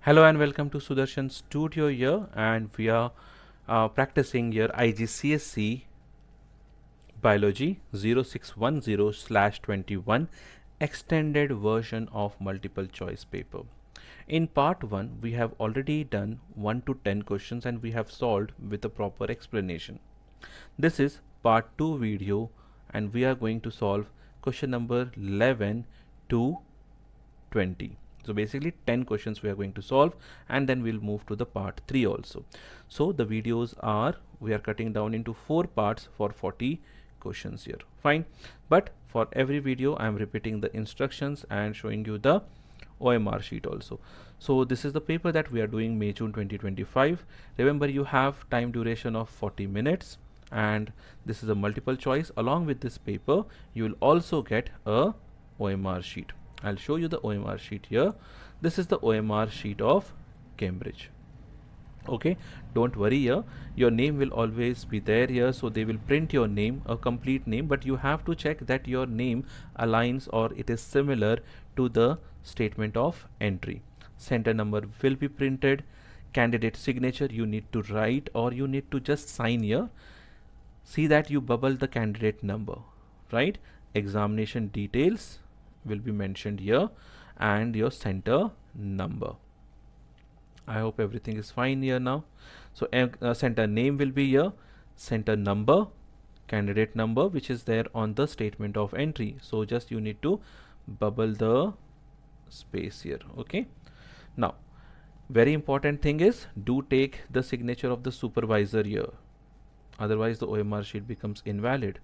Hello and welcome to Sudarshan Studio here, and we are practicing your IGCSE Biology 0610/21 extended version of multiple choice paper. In part 1 we have already done 1 to 10 questions and we have solved with a proper explanation. This is part 2 video and we are going to solve question number 11 to 20. So basically 10 questions we are going to solve, and then we'll move to the part 3 also. So the videos are, we are cutting down into 4 parts for 40 questions here. Fine. But for every video I am repeating the instructions and showing you the OMR sheet also. So this is the paper that we are doing May-June 2025. Remember, you have time duration of 40 minutes and this is a multiple choice. Along with this paper you will also get a OMR sheet. I'll show you the OMR sheet here. This is the OMR sheet of Cambridge. Okay, don't worry here, your name will always be there here, so they will print your name, a complete name, but you have to check that your name aligns or it is similar to the statement of entry. Center number will be printed. Candidate signature you need to write, or you need to just sign here. See that you bubble the candidate number, right? Examination details will be mentioned here and your center number. I hope everything is fine here now. So center name will be here, center number, candidate number, which is there on the statement of entry. So just you need to bubble the space here. Okay, now very important thing is, do take the signature of the supervisor here, otherwise the OMR sheet becomes invalid.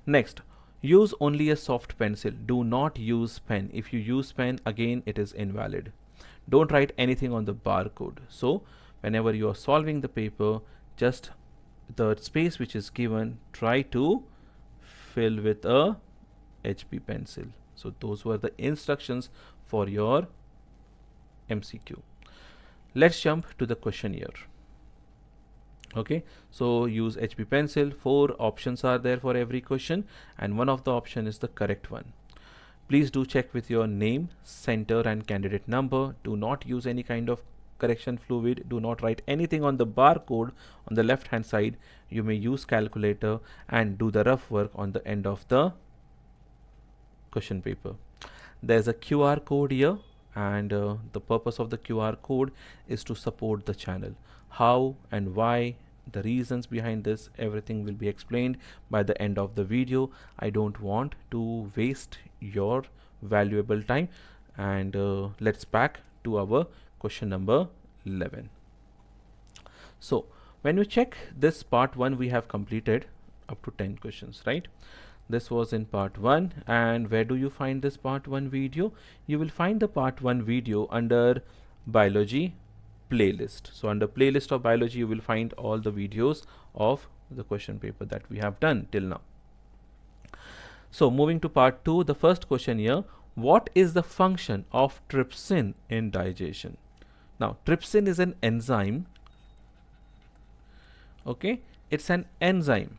Next, use only a soft pencil. Do not use pen. If you use pen, again it is invalid. Don't write anything on the barcode. So whenever you are solving the paper, just the space which is given, try to fill with a HB pencil. So those were the instructions for your MCQ. Let's jump to the question here. Okay, so use HB pencil. 4 options are there for every question and one of the option is the correct one. Please do check with your name, center and candidate number. Do not use any kind of correction fluid. Do not write anything on the barcode on the left hand side. You may use calculator and do the rough work on the end of the question paper. There's a QR code here, and the purpose of the QR code is to support the channel. How and why, the reasons behind this, everything will be explained by the end of the video. I don't want to waste your valuable time, and let's back to our question number 11. So when you check this part 1, we have completed up to 10 questions, right? This was in part 1, and where do you find this part 1 video? You will find the part 1 video under biology playlist. So under playlist of biology you will find all the videos of the question paper that we have done till now. So moving to part 2, the first question here, what is the function of trypsin in digestion? Now trypsin is an enzyme. Okay, it's an enzyme.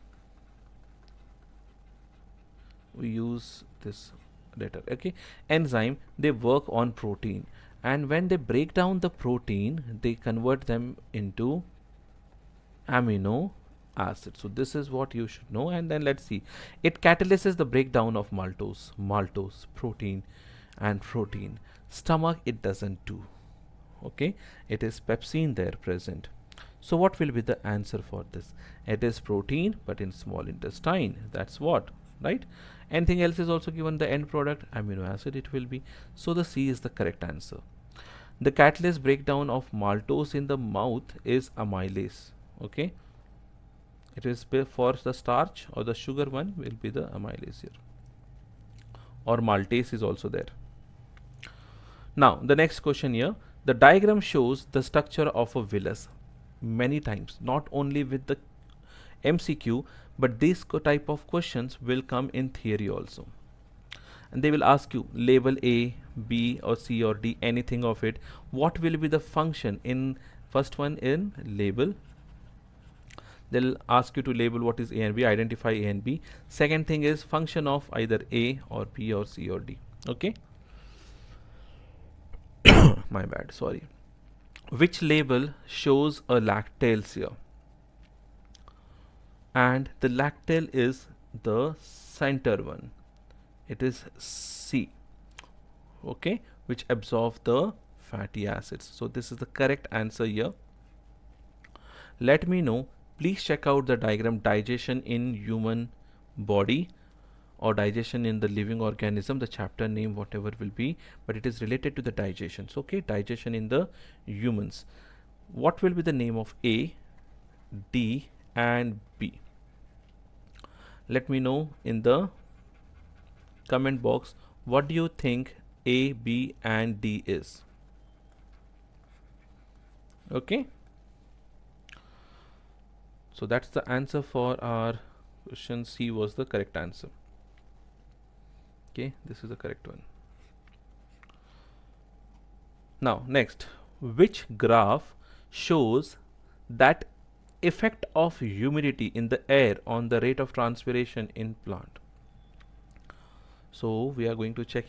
We use this letter. Okay, enzyme, they work on protein, and when they break down the protein they convert them into amino acid. So this is what you should know. And then let's see, it catalyzes the breakdown of maltose, protein and protein. Stomach it doesn't do. Okay, it is pepsin there present. So what will be the answer for this? It is protein but in small intestine. That's what, right? Anything else is also given, the end product, amino acid it will be. So the C is the correct answer. The catalyst breakdown of maltose in the mouth is amylase. Okay, it is for the starch, or the sugar one will be the amylase here, or maltase is also there. Now the next question here, the diagram shows the structure of a villus. Many times, not only with the MCQ, but this type of questions will come in theory also, and they will ask you label A, B or C or D, anything of it. What will be the function in first one? In label, they'll ask you to label what is A and B, identify A and B. Second thing is function of either A or B or C or D. Okay. My bad, sorry. Which label shows a lactales here? And the lactale is the center one. It is C. Okay, which absorb the fatty acids. So this is the correct answer here. Let me know. Please check out the diagram digestion in human body or digestion in the living organism, the chapter name whatever will be, but it is related to the digestion. So okay, digestion in the humans. What will be the name of A, D and B? Let me know in the comment box. What do you think A, B and D is? Okay, so that's the answer for our question. C was the correct answer. Okay, this is the correct one. Now next, which graph shows that effect of humidity in the air on the rate of transpiration in plant? So we are going to check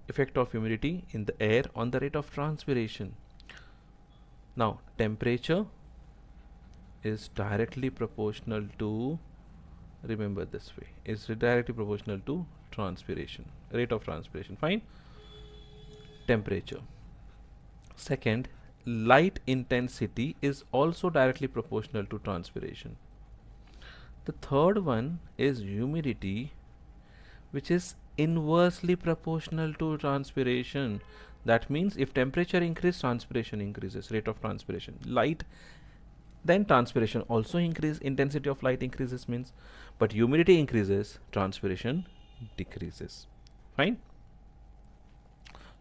effect of humidity in the air on the rate of transpiration. Now temperature is directly proportional to, remember this way, is directly proportional to transpiration, rate of transpiration. Fine. Temperature. Second, light intensity is also directly proportional to transpiration. The third one is humidity, which is inversely proportional to transpiration. That means if temperature increases, transpiration increases, rate of transpiration. Light, then transpiration also increase, intensity of light increases means, but humidity increases, transpiration decreases. Fine.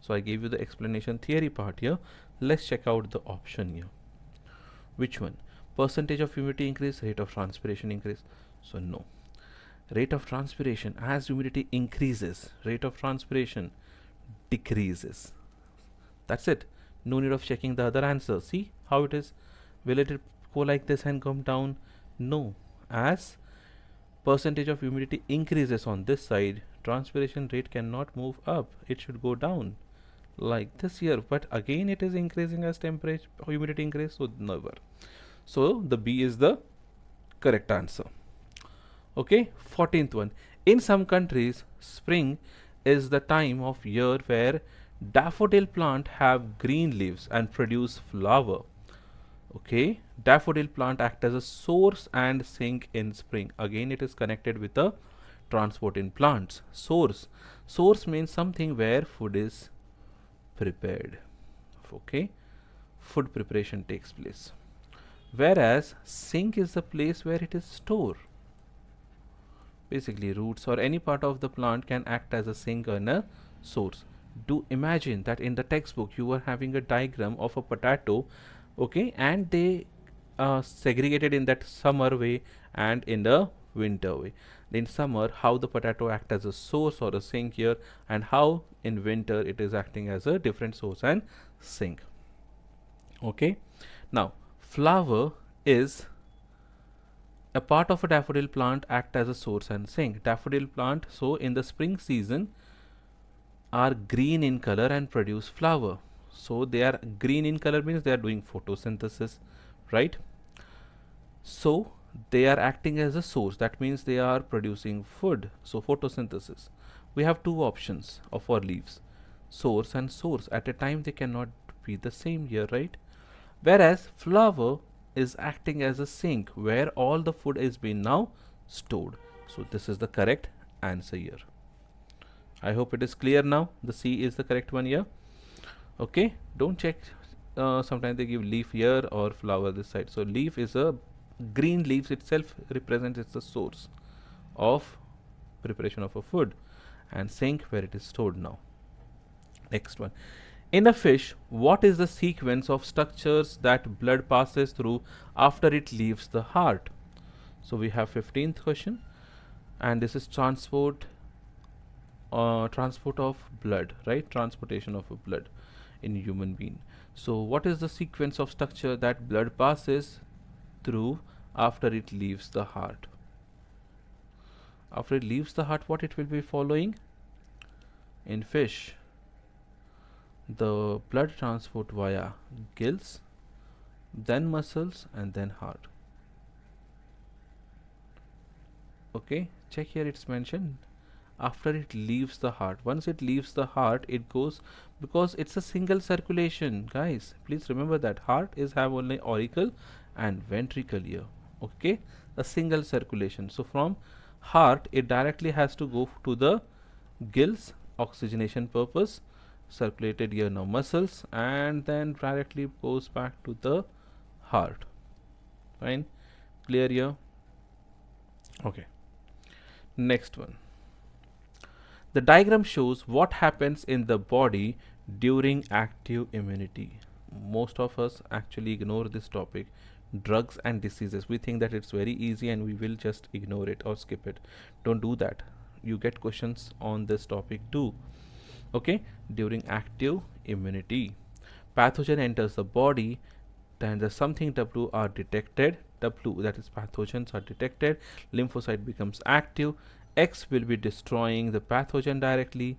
So I gave you the explanation theory part here. Let's check out the option here. Which one? Percentage of humidity increase, rate of transpiration increase. So no. Rate of transpiration, as humidity increases, rate of transpiration decreases. That's it. No need of checking the other answer. See how it is. Will it go like this and come down? No. As percentage of humidity increases on this side, transpiration rate cannot move up. It should go down like this here, but again it is increasing as temperature humidity increase, so never. So the B is the correct answer. Okay, 14th one. In some countries, spring is the time of year where daffodil plant have green leaves and produce flower. Okay, daffodil plant act as a source and sink in spring. Again it is connected with the transport in plants. Source means something where food is prepared. Okay, food preparation takes place, whereas sink is the place where it is stored. Basically roots or any part of the plant can act as a sink and a source. Do imagine that in the textbook you were having a diagram of a potato, okay, and they segregated in that summer way and in the winter way. In summer, how the potato act as a source or a sink here, and how in winter it is acting as a different source and sink. Okay, now flower is a part of a daffodil plant act as a source and sink. Daffodil plant, so in the spring season, are green in color and produce flower. So they are green in color means they are doing photosynthesis, right? So they are acting as a source. That means they are producing food. So photosynthesis. We have two options of our leaves, source and source. At a time they cannot be the same here, right? Whereas flower is acting as a sink where all the food is being now stored. So this is the correct answer here. I hope it is clear now. The C is the correct one here. Okay, don't check. Sometimes they give leaf here or flower this side. So leaf is a green leaves itself represents it's the source of preparation of a food, and sink where it is stored now. Next one. In a fish, what is the sequence of structures that blood passes through after it leaves the heart? So we have 15th question, and this is transport of blood, right? Transportation of a blood in human being. So what is the sequence of structure that blood passes through after it leaves the heart? After it leaves the heart, what it will be following? In fish, the blood transport via gills, then muscles, and then heart. Okay, check here, it's mentioned after it leaves the heart. Once it leaves the heart, it goes, because it's a single circulation, guys, please remember that heart is have only auricle and ventricle here. Okay, a single circulation. So from heart it directly has to go to the gills, oxygenation purpose, circulated here now muscles, and then directly goes back to the heart. Fine, clear here? Okay, next one. The diagram shows what happens in the body during active immunity. Most of us actually ignore this topic, drugs and diseases. We think that it's very easy and we will just ignore it or skip it. Don't do that. You get questions on this topic too. Okay, during active immunity, pathogen enters the body, then the something W are detected. W, that is pathogens, are detected. Lymphocyte becomes active. X will be destroying the pathogen directly.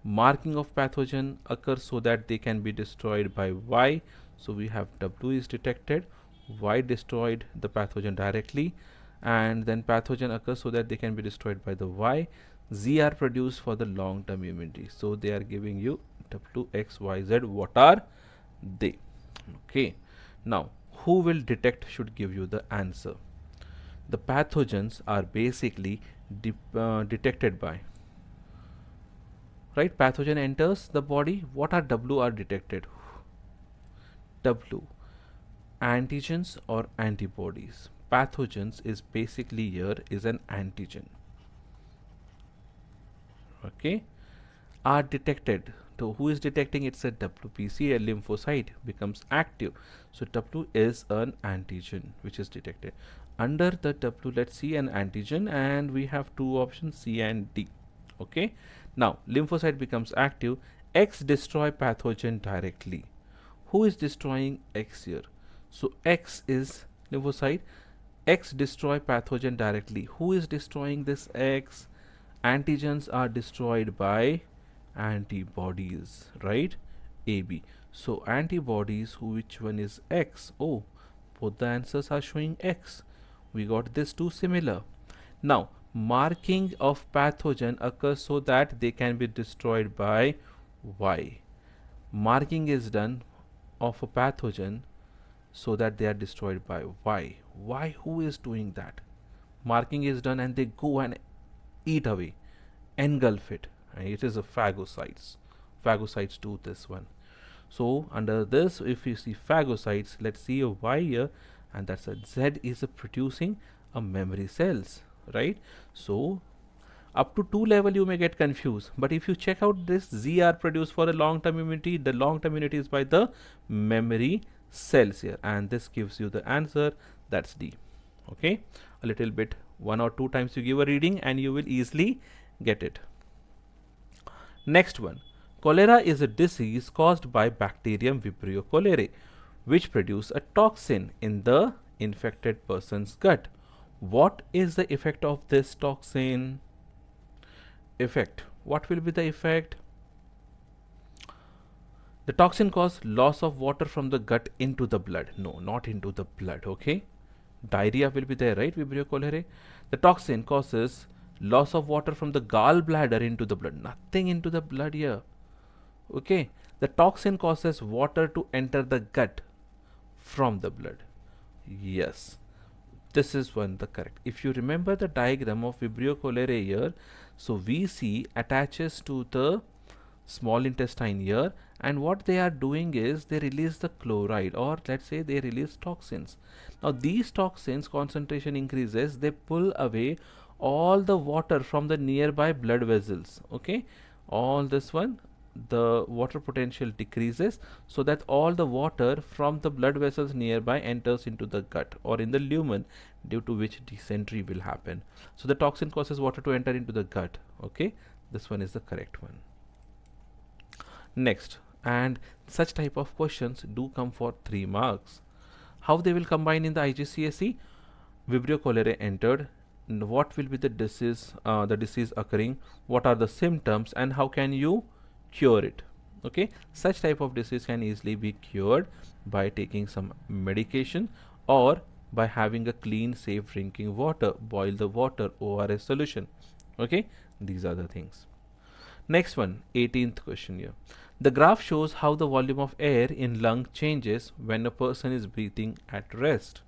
Marking of pathogen occurs so that they can be destroyed by Y. So we have W is detected, Y destroyed the pathogen directly, and then pathogen occurs so that they can be destroyed by the Y. Z are produced for the long term immunity. So they are giving you W, X, Y, Z. What are they? Okay. Now, who will detect should give you the answer. The pathogens are basically detected by, right? Pathogen enters the body. What are W are detected? W, antigens or antibodies. Pathogens is basically here is an antigen. Okay, are detected. So who is detecting? It's a WPC, a lymphocyte becomes active. So W is an antigen which is detected. Under the W, let's see an antigen, and we have two options, C and D. Okay, now lymphocyte becomes active. X destroy pathogen directly. Who is destroying X here? So X is lymphocyte. X destroy pathogen directly. Who is destroying this X? Antigens are destroyed by antibodies, right? AB. So antibodies, which one is X? Oh, both the answers are showing X. We got this two similar. Now marking of pathogen occurs so that they can be destroyed by Y. Marking is done of a pathogen so that they are destroyed by Y. Y, who is doing that? Marking is done and they go and eat away, engulf it. It is a phagocytes. Phagocytes do this one. So under this, if you see phagocytes, let's see a Y here, and that's a Z is a producing a memory cells, right? So up to 2 level you may get confused, but if you check out this, Z are produced for a long-term immunity. The long-term immunity is by the memory cells here, and this gives you the answer. That's D. Okay, a little bit, 1 or 2 times you give a reading and you will easily get it. Next one, cholera is a disease caused by bacterium Vibrio cholerae, which produce a toxin in the infected person's gut. What is the effect of this toxin? Effect, what will be the effect? The toxin causes loss of water from the gut into the blood. No, not into the blood. Okay, diarrhea will be there, right? Vibrio cholerae. The toxin causes loss of water from the gallbladder into the blood. Nothing into the blood here. Okay, the toxin causes water to enter the gut from the blood. Yes, this is one the correct. If you remember the diagram of Vibrio cholerae here, so VC attaches to the small intestine here, and what they are doing is they release the chloride, or let's say they release toxins. Now these toxins concentration increases, they pull away all the water from the nearby blood vessels. Okay, all this one, the water potential decreases, so that all the water from the blood vessels nearby enters into the gut or in the lumen, due to which dysentery will happen. So the toxin causes water to enter into the gut. Okay, this one is the correct one. Next, and such type of questions do come for 3 marks. How they will combine in the IGCSE? Vibrio cholerae entered. What will be the disease occurring? What are the symptoms and how can you cure it? Okay, such type of disease can easily be cured by taking some medication or by having a clean, safe drinking water, boil the water, ORS solution. Okay, these are the things. Next one, 18th question here. The graph shows how the volume of air in lung changes when a person is breathing at rest.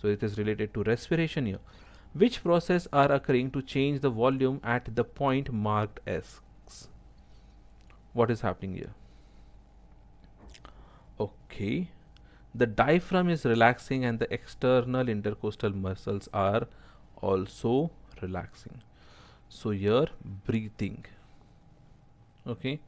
So it is related to respiration here. Which process are occurring to change the volume at the point marked X? What is happening here? Okay, the diaphragm is relaxing and the external intercostal muscles are also relaxing. So here breathing. Okay.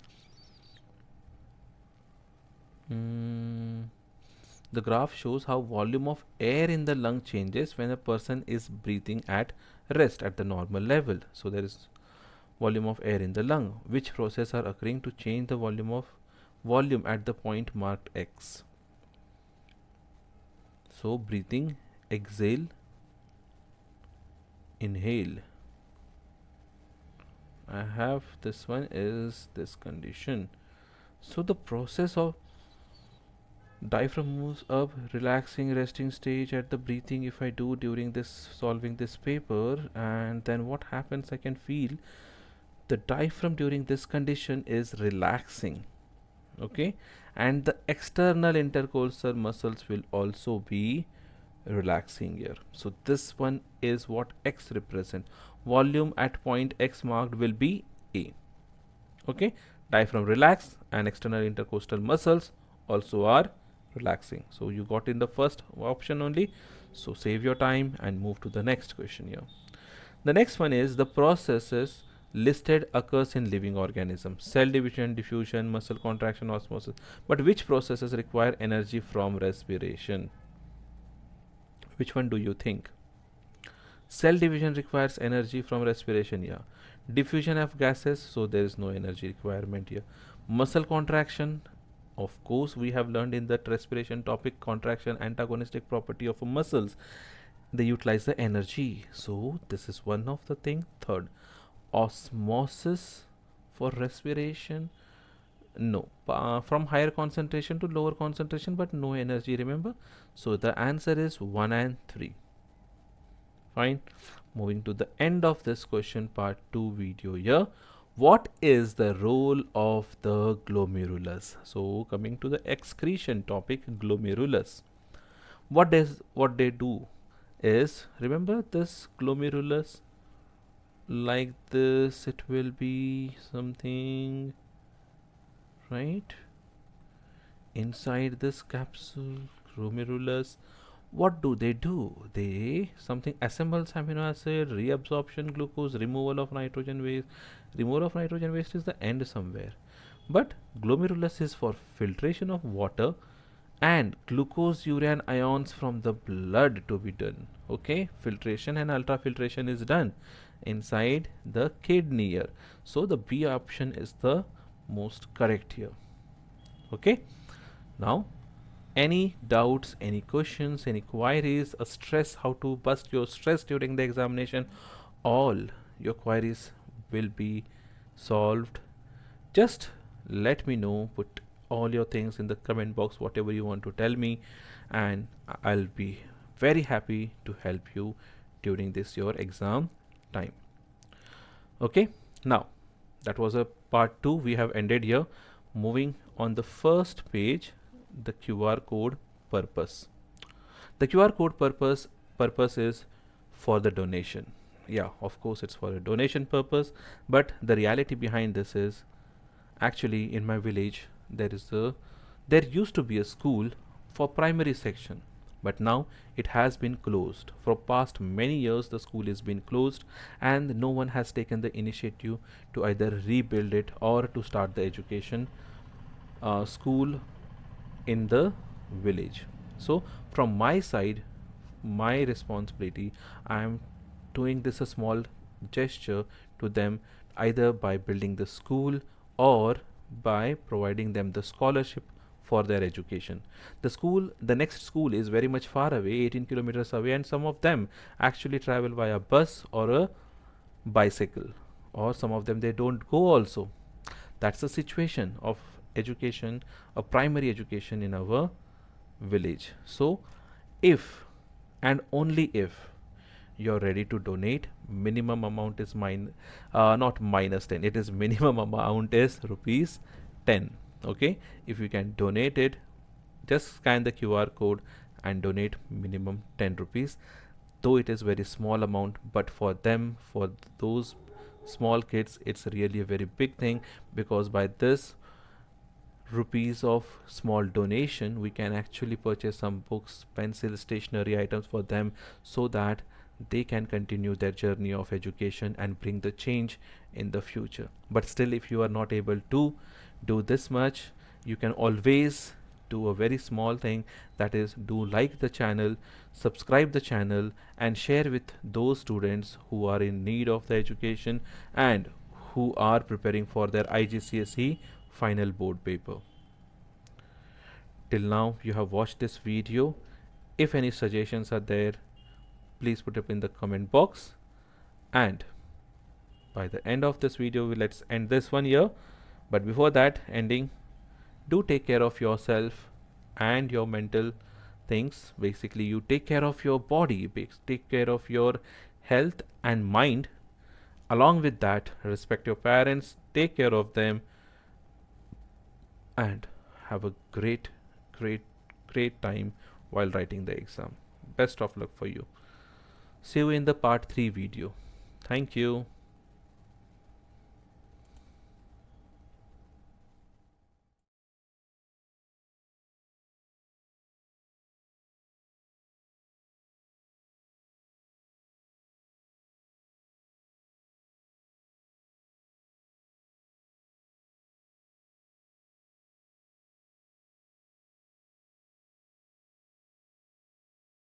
The graph shows how volume of air in the lung changes when a person is breathing at rest at the normal level. So there is volume of air in the lung. Which process are occurring to change the volume at the point marked X? So breathing, exhale, inhale. I have this one is this condition. So the process of diaphragm moves up, relaxing, resting stage at the breathing if I do during this solving this paper, and then what happens, I can feel the diaphragm during this condition is relaxing. Okay, and the external intercostal muscles will also be relaxing here. So this one is what X represent. Volume at point X marked will be A. Okay, diaphragm relax and external intercostal muscles also are relaxing. So you got in the first option only. So save your time and move to the next question here. The next one is the processes listed occurs in living organisms: cell division, diffusion, muscle contraction, osmosis. But which processes require energy from respiration? Which one do you think? Cell division requires energy from respiration, yeah. Diffusion of gases, so there is no energy requirement here. Muscle contraction, of course, we have learned in that respiration topic, contraction antagonistic property of muscles, they utilize the energy. So this is one of the thing. Third, osmosis for respiration, no, from higher concentration to lower concentration, but no energy, remember. So the answer is 1 and 3. Fine. Moving to the end of this question part 2 video here. What is the role of the glomerulus? So coming to the excretion topic, glomerulus. What they do is, remember this glomerulus, like this, it will be something right inside this capsule, glomerulus. What do? They something assembles amino acid, reabsorption glucose, removal of nitrogen waste. Removal of nitrogen waste is the end somewhere, but glomerulus is for filtration of water and glucose urea ions from the blood to be done. Okay, filtration and ultrafiltration is done inside the kidney here. So the B option is the most correct here. Okay, now any doubts, any questions, any queries, a stress, how to bust your stress during the examination, all your queries will be solved. Just let me know, put all your things in the comment box, whatever you want to tell me, and I'll be very happy to help you during this your exam time. Okay, now that was a part 2, we have ended here. Moving on the first page, the QR code purpose. The QR code purpose is for the donation. Yeah, of course it's for a donation purpose, but the reality behind this is, actually in my village there used to be a school for primary section, but now it has been closed. For past many years the school has been closed and no one has taken the initiative to either rebuild it or to start the education school in the village. So from my side, my responsibility, I am doing this a small gesture to them, either by building the school or by providing them the scholarship for their education. The next school is very much far away, 18 kilometers away, and some of them actually travel via bus or a bicycle, or some of them they don't go also. That's the situation of education, a primary education in our village. So if and only if you're ready to donate, minimum amount is not minus 10, it is minimum amount is rupees 10. Okay, if you can donate it, just scan the QR code and donate minimum 10 rupees. Though it is very small amount, but for them, for those small kids, it's really a very big thing, because by this rupees of small donation we can actually purchase some books, pencil, stationery items for them, so that they can continue their journey of education and bring the change in the future. But still, if you are not able to do this much, you can always do a very small thing, that is, do like the channel, subscribe the channel, and share with those students who are in need of the education and who are preparing for their IGCSE final board paper. Till now you have watched this video. If any suggestions are there, please put it in the comment box. And by the end of this video, let's end this one here. But before that ending, do take care of yourself and your mental things. Basically, you take care of your body, take care of your health and mind. Along with that, respect your parents, take care of them, and have a great time while writing the exam. Best of luck for you. See you in the part 3 video. Thank you.